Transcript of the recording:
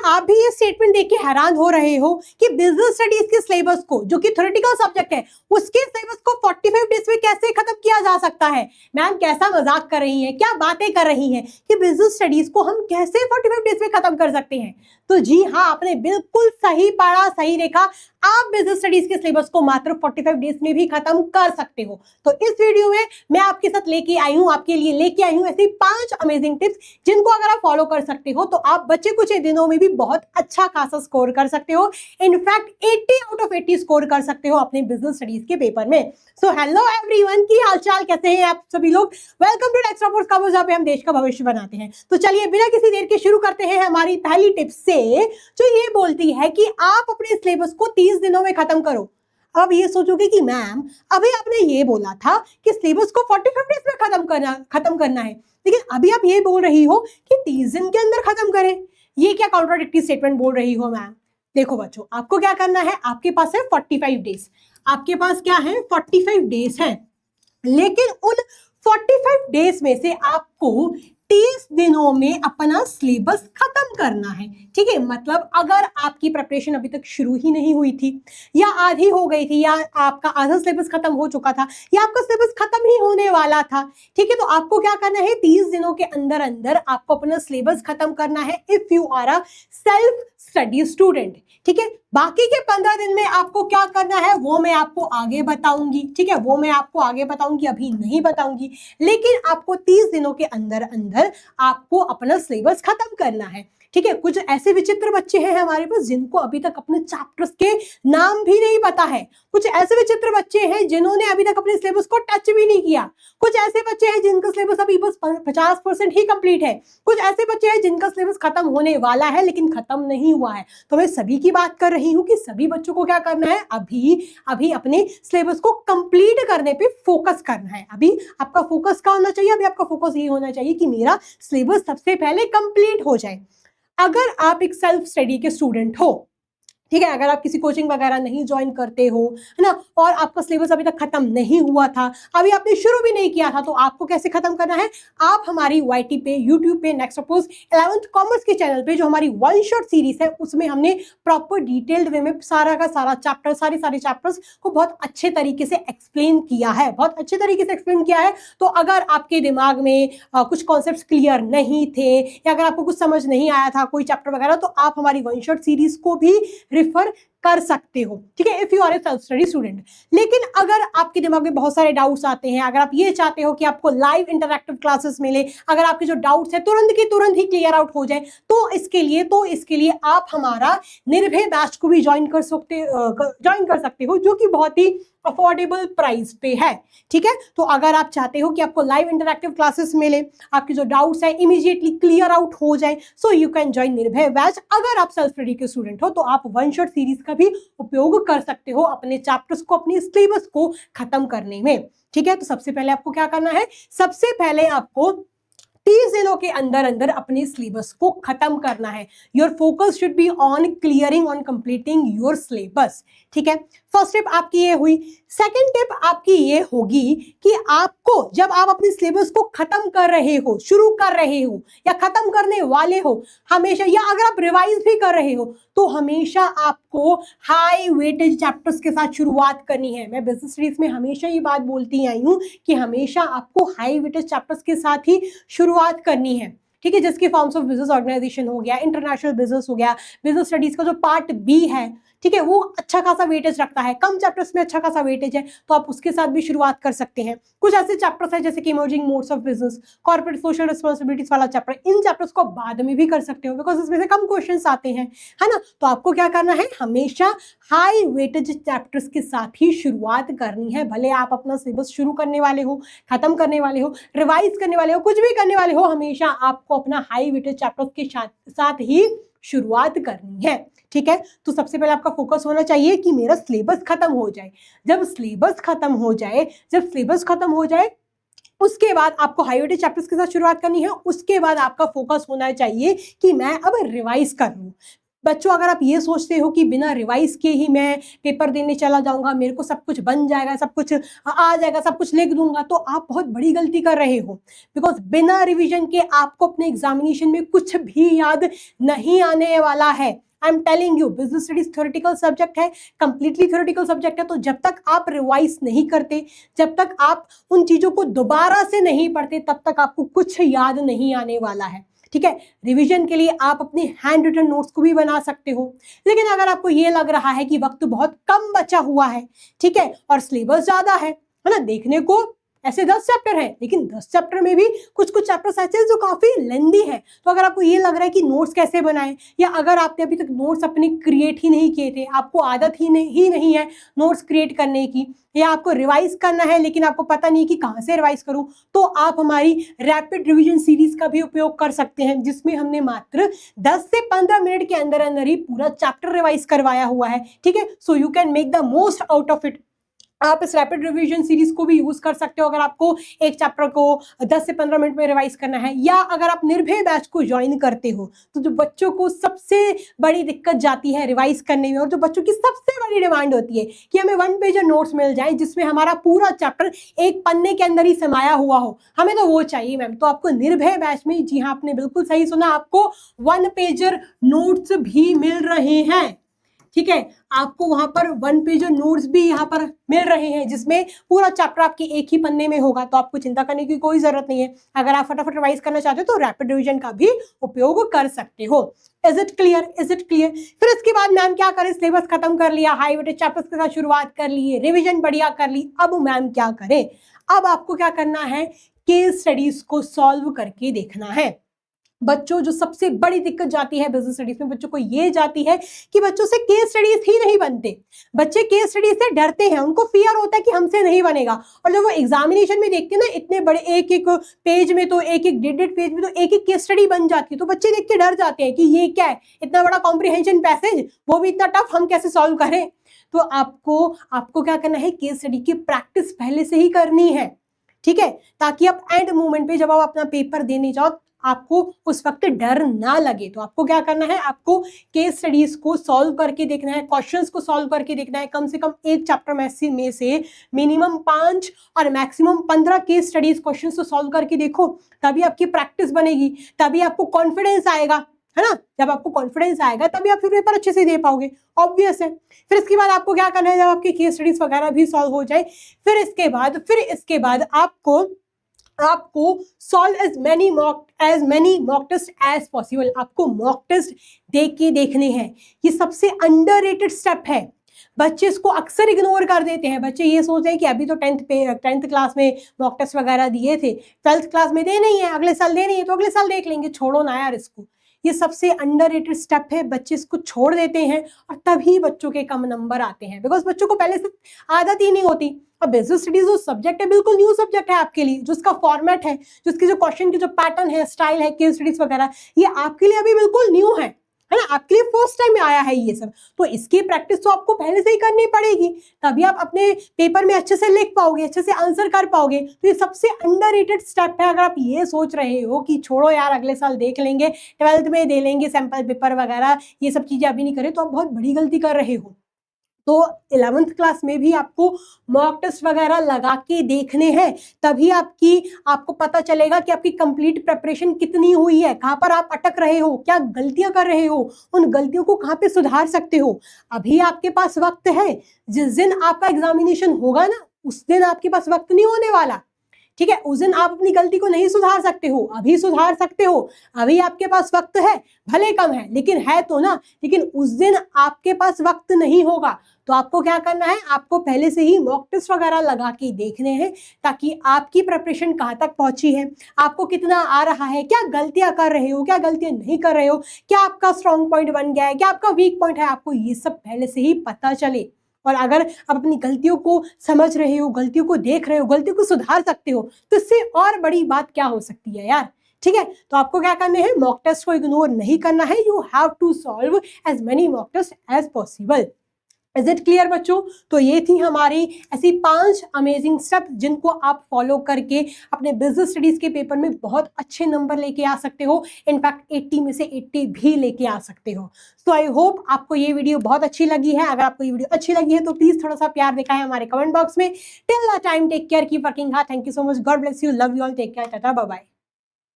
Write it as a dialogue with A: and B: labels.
A: आप भी ये स्टेटमेंट देख के हैरान हो रहे हो कि बिजनेस स्टडीज के सिलेबस को, जो कि थ्योरेटिकल सब्जेक्ट है, उसके सिलेबस को 45 डेज में कैसे खत्म किया जा सकता है? मैम कैसा मजाक कर रही हैं, क्या बातें कर रही हैं कि बिजनेस स्टडीज को हम कैसे 45 डेज में खत्म कर सकते हैं? तो जी हाँ, आपने बिल्कुल सही पढ़ा, सही देखा। आप बिजनेस स्टडीज के सिलेबस को मात्र 45 डेज में भी खत्म कर सकते हो। तो इस वीडियो में मैं आपके साथ लेके आई हूं, आपके लिए लेके आई हूं ऐसी 5 अमेजिंग टिप्स, जिनको अगर आप फॉलो कर सकते हो तो आप बच्चे कुछ दिनों में भी बहुत अच्छा खासा स्कोर कर सकते हो। इनफैक्ट 80 आउट ऑफ 80 स्कोर कर सकते हो अपने बिजनेस स्टडीज के पेपर में। सो हेलो एवरीवन, की हालचाल, कैसे हैं आप सभी लोग? वेलकम टू एक्स्ट्रा फोर्स का, जहाँ पे हम देश का भविष्य बनाते हैं। तो चलिए बिना किसी देर के शुरू करते हैं हमारी पहली टिप से, जो ये बोलती है कि आप अपने सिलेबस को 30 दिनों में खत्म करो। अब ये सोचोगे कि मैम अभी आपने ये बोला था कि सिलेबस को 45 डेज में खत्म करना है, लेकिन अभी आप ये बोल रही हो कि 30 दिन के अंदर खत्म करें। ये क्या कॉन्ट्राडिक्टरी स्टेटमेंट बोल रही हो मैम? देखो बच्चों, आपको क्या करना है, आपके पास है 45 डेज। आपके पास क्या है, 45 डेज है, लेकिन उन 45 डेज में से आपको 30 दिनों में अपना सिलेबस खत्म करना है। ठीक है, मतलब अगर आपकी प्रिपरेशन अभी तक शुरू ही नहीं हुई थी, या आधी हो गई थी, या आपका आधा सिलेबस खत्म हो चुका था, या आपका सिलेबस खत्म ही होने वाला था, ठीक है, तो आपको क्या करना है, 30 दिनों के अंदर अंदर आपको अपना सिलेबस खत्म करना है if you are a self study student. ठीक है, बाकी के 15 दिन में आपको क्या करना है वो मैं आपको आगे बताऊंगी। ठीक है, वो मैं आपको आगे बताऊंगी, अभी नहीं बताऊंगी, लेकिन आपको 30 दिनों के अंदर अंदर आपको अपना सिलेबस खत्म करना है। ठीक है, कुछ ऐसे विचित्र बच्चे हैं हमारे पास जिनको अभी तक अपने चैप्टर्स के नाम भी नहीं पता है। कुछ ऐसे विचित्र बच्चे हैं जिन्होंने अभी तक अपने सिलेबस को टच भी नहीं किया। कुछ ऐसे बच्चे हैं जिनका सिलेबस अभी बस 50% ही कंप्लीट है। कुछ ऐसे बच्चे हैं जिनका सिलेबस खत्म होने वाला है लेकिन खत्म नहीं हुआ है। तो मैं सभी की बात कर रही हूँ कि सभी बच्चों को क्या करना है, अभी अपने सिलेबस को कंप्लीट करने पे फोकस करना है। अभी आपका फोकस क्या होना चाहिए, अभी आपका फोकस ये होना चाहिए कि मेरा सिलेबस सबसे पहले कंप्लीट हो जाए। अगर आप एक सेल्फ स्टडी के स्टूडेंट हो, ठीक है, अगर आप किसी कोचिंग वगैरह नहीं ज्वाइन करते हो, है ना, और आपका सिलेबस अभी तक खत्म नहीं हुआ था, अभी आपने शुरू भी नहीं किया था, तो आपको कैसे खत्म करना है, आप हमारी YT पे, यूट्यूब पे, नेक्स्ट सपोज 11th कॉमर्स के चैनल पे जो हमारी वन शॉट सीरीज है, उसमें हमने प्रॉपर डिटेल्ड वे में सारा का सारा चैप्टर, सारे चैप्टर्स को बहुत अच्छे तरीके से एक्सप्लेन किया है, बहुत अच्छे तरीके से एक्सप्लेन किया है। तो अगर आपके दिमाग में कुछ कॉन्सेप्ट क्लियर नहीं थे, या अगर आपको कुछ समझ नहीं आया था कोई चैप्टर वगैरह, तो आप हमारी वन शॉट सीरीज को भी रिफर कर सकते हो। ठीक है, if you are a self study student. लेकिन अगर आपके दिमाग में बहुत सारे डाउट्स आते हैं, अगर आप ये चाहते हो कि आपको लाइव इंटरैक्टिव क्लासेस मिले, अगर आपके जो डाउट्स है तुरंत के तुरंत ही क्लियर आउट हो जाए, तो इसके लिए आप हमारा निर्भय बैच को भी ज्वाइन कर सकते हो, जो कि बहुत ही अफोर्डेबल प्राइस पे है। ठीक है, तो अगर आप चाहते हो कि आपको लाइव इंटरैक्टिव क्लासेस मिले, आपके जो डाउट्स है इमीडिएटली क्लियर आउट हो जाए, सो यू कैन ज्वाइन निर्भय बैच। अगर आप सेल्फ स्टडी के स्टूडेंट हो तो आप वन शॉट सीरीज का भी उपयोग कर सकते हो अपने चैप्टर्स को, अपने सिलेबस को खत्म करने में। ठीक है, तो सबसे पहले आपको क्या करना है, सबसे पहले आपको 30 दिनों के अंदर अंदर अपने सिलेबस को खत्म करना है। Your focus should be on clearing, on completing your syllabus. ठीक है, फर्स्ट टिप आपकी ये हुई। सेकंड टिप आपकी ये होगी कि आपको, जब आप अपने सिलेबस को खत्म कर रहे हो, शुरू कर रहे हो, या खत्म करने वाले हो, हमेशा, या अगर आप रिवाइज भी कर रहे हो, तो हमेशा आपको हाई वेटेज चैप्टर्स के साथ शुरुआत करनी है। मैं बिजनेस स्टडीज में हमेशा ये बात बोलती आई हूँ कि हमेशा आपको हाई वेटेज चैप्टर्स के साथ ही शुरुआत करनी है। ठीक है, जिसके फॉर्म्स ऑफ बिजनेस ऑर्गेनाइजेशन हो गया, इंटरनेशनल बिजनेस हो गया, बिजनेस स्टडीज का जो पार्ट बी है, ठीक है, वो अच्छा खासा वेटेज रखता है, कम चैप्टर्स में अच्छा खासा वेटेज है, तो आप उसके साथ भी शुरुआत कर सकते हैं। कुछ ऐसे चैप्टर्स हैं जैसे कि emerging modes of business, corporate social responsibilities वाला चैप्टर, इन चैप्टर्स को बाद में भी कर सकते हो, बिकॉज इसमें से कम क्वेश्चंस आते हैं, है ना। तो आपको क्या करना है, हमेशा हाई वेटेज चैप्टर्स के साथ ही शुरुआत करनी है। भले आप अपना सिलेबस शुरू करने वाले हो, खत्म करने वाले हो, रिवाइज करने वाले हो, कुछ भी करने वाले हो, हमेशा आपको अपना हाई वेटेज चैप्टर्स के साथ ही शुरुआत करनी है। ठीक है, तो सबसे पहले आपका फोकस होना चाहिए कि मेरा सिलेबस खत्म हो जाए। जब सिलेबस खत्म हो जाए उसके बाद आपको हाई वेटेज चैप्टर्स के साथ शुरुआत करनी है। उसके बाद आपका फोकस होना चाहिए कि मैं अब रिवाइज कर लूं। बच्चों, अगर आप ये सोचते हो कि बिना रिवाइज किए ही मैं पेपर देने चला जाऊंगा, मेरे को सब कुछ बन जाएगा, सब कुछ आ जाएगा, सब कुछ लिख दूंगा, तो आप बहुत बड़ी गलती कर रहे हो। बिकॉज बिना रिविजन के आपको अपने एग्जामिनेशन में कुछ भी याद नहीं आने वाला है। I am telling you, business studies theoretical subject है, कंप्लीटली थ्योरेटिकल सब्जेक्ट है। तो जब तक आप रिवाइज नहीं करते, जब तक आप उन चीजों को दोबारा से नहीं पढ़ते, तब तक आपको कुछ याद नहीं आने वाला है। ठीक है, रिवीजन के लिए आप अपने हैंड रिटन नोट्स को भी बना सकते हो। लेकिन अगर आपको ये लग रहा है कि वक्त बहुत कम बचा हुआ है, ठीक है, और सिलेबस ज्यादा है ना, देखने को ऐसे 10 चैप्टर है, लेकिन 10 चैप्टर में भी कुछ कुछ चैप्टर्स ऐसे हैं जो काफी लेंदी है। तो अगर आपको ये लग रहा है कि नोट्स कैसे बनाएं, या अगर आपने अभी तक नोट्स अपने क्रिएट ही नहीं किए थे, आपको आदत ही नहीं है नोट्स क्रिएट करने की, या आपको रिवाइज करना है लेकिन आपको पता नहीं कि कहाँ से रिवाइज करूं, तो आप हमारी रैपिड रिवीजन सीरीज का भी उपयोग कर सकते हैं, जिसमें हमने मात्र 10 से 15 मिनट के अंदर अंदर ही पूरा चैप्टर रिवाइज करवाया हुआ है। ठीक है, so you can make the most out of it. आप इस रैपिड रिवीजन सीरीज को भी यूज कर सकते हो अगर आपको एक चैप्टर को 10 से 15 मिनट में रिवाइज करना है। या अगर आप निर्भय बैच को ज्वाइन करते हो, तो जो बच्चों को सबसे बड़ी दिक्कत जाती है रिवाइज करने में, और जो बच्चों की सबसे बड़ी डिमांड होती है कि हमें 1 पेजर नोट्स मिल जाए जिसमें हमारा पूरा चैप्टर एक पन्ने के अंदर ही समाया हुआ हो, हमें तो वो चाहिए मैम। तो आपको निर्भय बैच में, जी हाँ आपने बिल्कुल सही सुना, आपको 1 पेजर नोट्स भी मिल रहे हैं। ठीक है, आपको वहां पर 1 पेजर नोट्स भी यहाँ पर मिल रहे हैं, जिसमें पूरा चैप्टर आपके एक ही पन्ने में होगा। तो आपको चिंता करने की कोई जरूरत नहीं है। अगर आप फटाफट रिवाइज करना चाहते हो तो रैपिड रिवीजन का भी उपयोग कर सकते हो। Is it clear? Is it clear? फिर इसके बाद मैम क्या करें, सिलेबस खत्म कर लिया, हाई वेटेज चैप्टर्स के साथ शुरुआत कर ली, रिविजन बढ़िया कर ली, अब मैम क्या करें? अब आपको क्या करना है, केस स्टडीज को सॉल्व करके देखना है। बच्चों, जो सबसे बड़ी दिक्कत जाती है बिजनेस स्टडीज में, बच्चों को ये जाती है कि बच्चों से केस स्टडीज ही नहीं बनते। बच्चे केस स्टडीज से डरते हैं, उनको फियर होता है कि हमसे नहीं बनेगा। और जब वो एग्जामिनेशन में देखते हैं ना, इतने बड़े एक एक पेज में, तो एक एक 1.5 पेज में तो एक एक केस स्टडी बन जाती है, तो बच्चे देख के डर जाते हैं कि ये क्या है, इतना बड़ा कॉम्प्रिहेंशन पैसेज, वो भी इतना टफ, हम कैसे सॉल्व करें। तो आपको क्या करना है, केस स्टडी की प्रैक्टिस पहले से ही करनी है। ठीक है, ताकि आप एंड मोमेंट पे जब आप अपना पेपर देने जाओ, आपको उस वक्त डर ना लगे। तो आपको क्या करना है, आपको केस स्टडीज को सॉल्व करके देखना है, क्वेश्चंस को सॉल्व करके देखना है। कम से कम एक चैप्टर में से मिनिमम 5 और मैक्सिमम 15 केस स्टडीज क्वेश्चंस को सॉल्व करके देखो, तभी आपकी प्रैक्टिस बनेगी, तभी आपको कॉन्फिडेंस आएगा, है ना। जब आपको कॉन्फिडेंस आएगा तभी आप फिर पेपर अच्छे से दे पाओगे, ऑब्वियस है। फिर इसके बाद आपको क्या करना है, जब आपकी केस स्टडीज वगैरह भी सॉल्व हो जाए, फिर इसके बाद आपको solve as many mock test as possible. आपको मॉक टेस्ट देखने हैं। ये सबसे अंडररेटेड स्टेप है। बच्चे इसको अक्सर इग्नोर कर देते हैं। बच्चे ये सोचते हैं कि अभी तो 10th क्लास में मॉक टेस्ट वगैरह दिए थे, 12th क्लास में देने ही है, अगले साल देने ही है, तो अगले साल देख लेंगे, छोड़ो ना यार इसको। ये सबसे अंडररेटेड स्टेप है। बच्चे इसको छोड़ देते हैं और तभी बच्चों के कम नंबर आते हैं, बिकॉज बच्चों को पहले से आदत ही नहीं होती। अब बिजनेस स्टडीज जो सब्जेक्ट है, बिल्कुल न्यू सब्जेक्ट है आपके लिए, जो उसका फॉर्मेट है, जो उसके जो क्वेश्चन की जो पैटर्न है, स्टाइल है, केस स्टडीज वगैरह, ये आपके लिए अभी बिल्कुल न्यू है ना, आपके लिए फर्स्ट टाइम में आया है ये सब। तो इसकी प्रैक्टिस तो आपको पहले से ही करनी पड़ेगी, तभी आप अपने पेपर में अच्छे से लिख पाओगे, अच्छे से आंसर कर पाओगे। तो ये सबसे अंडररेटेड स्टेप है। अगर आप ये सोच रहे हो कि छोड़ो यार अगले साल देख लेंगे, 12th में दे लेंगे सैंपल पेपर वगैरह, ये सब चीजें अभी नहीं करें, तो आप बहुत बड़ी गलती कर रहे हो। तो 11th क्लास में भी आपको मॉक टेस्ट वगैरह लगा के देखने हैं, तभी आपको पता चलेगा कि आपकी कंप्लीट प्रिपरेशन कितनी हुई है, कहाँ पर आप अटक रहे हो, क्या गलतियां कर रहे हो, उन गलतियों को कहाँ पे सुधार सकते हो। अभी आपके पास वक्त है। जिस दिन आपका एग्जामिनेशन होगा ना, उस दिन आपके पास वक्त नहीं होने वाला। ठीक है, उस दिन आप अपनी गलती को नहीं सुधार सकते हो, अभी सुधार सकते हो। अभी आपके पास वक्त है, भले कम है लेकिन है तो ना। लेकिन उस दिन आपके पास वक्त नहीं होगा, तो आपको क्या करना है, आपको पहले से ही मॉक टेस्ट वगैरह लगा के देखने हैं, ताकि आपकी प्रिपरेशन कहाँ तक पहुंची है, आपको कितना आ रहा है, क्या गलतियां कर रहे हो, क्या गलतियां नहीं कर रहे हो, क्या आपका स्ट्रॉन्ग पॉइंट बन गया है, क्या आपका वीक पॉइंट है, आपको ये सब पहले से ही पता चले। और अगर आप अपनी गलतियों को समझ रहे हो, गलतियों को देख रहे हो, गलतियों को सुधार सकते हो, तो इससे और बड़ी बात क्या हो सकती है यार। ठीक है, तो आपको क्या करना है, मॉक टेस्ट को इग्नोर नहीं करना है। You have to solve as many mock test as possible. Is it clear बच्चों? तो ये थी हमारी ऐसी 5 अमेजिंग स्टेप जिनको आप फॉलो करके अपने बिजनेस स्टडीज के पेपर में बहुत अच्छे नंबर लेके आ सकते हो, इनफैक्ट 80 में से 80 भी लेके आ सकते हो। सो आई होप आपको ये वीडियो बहुत अच्छी लगी है। अगर आपको ये वीडियो अच्छी लगी है तो प्लीज थोड़ा सा प्यार दिखाएं हमारे कमेंट बॉक्स में। Till the time take care, keep working hard. Thank you so much, God bless you, love you all, take care, tata, bye bye.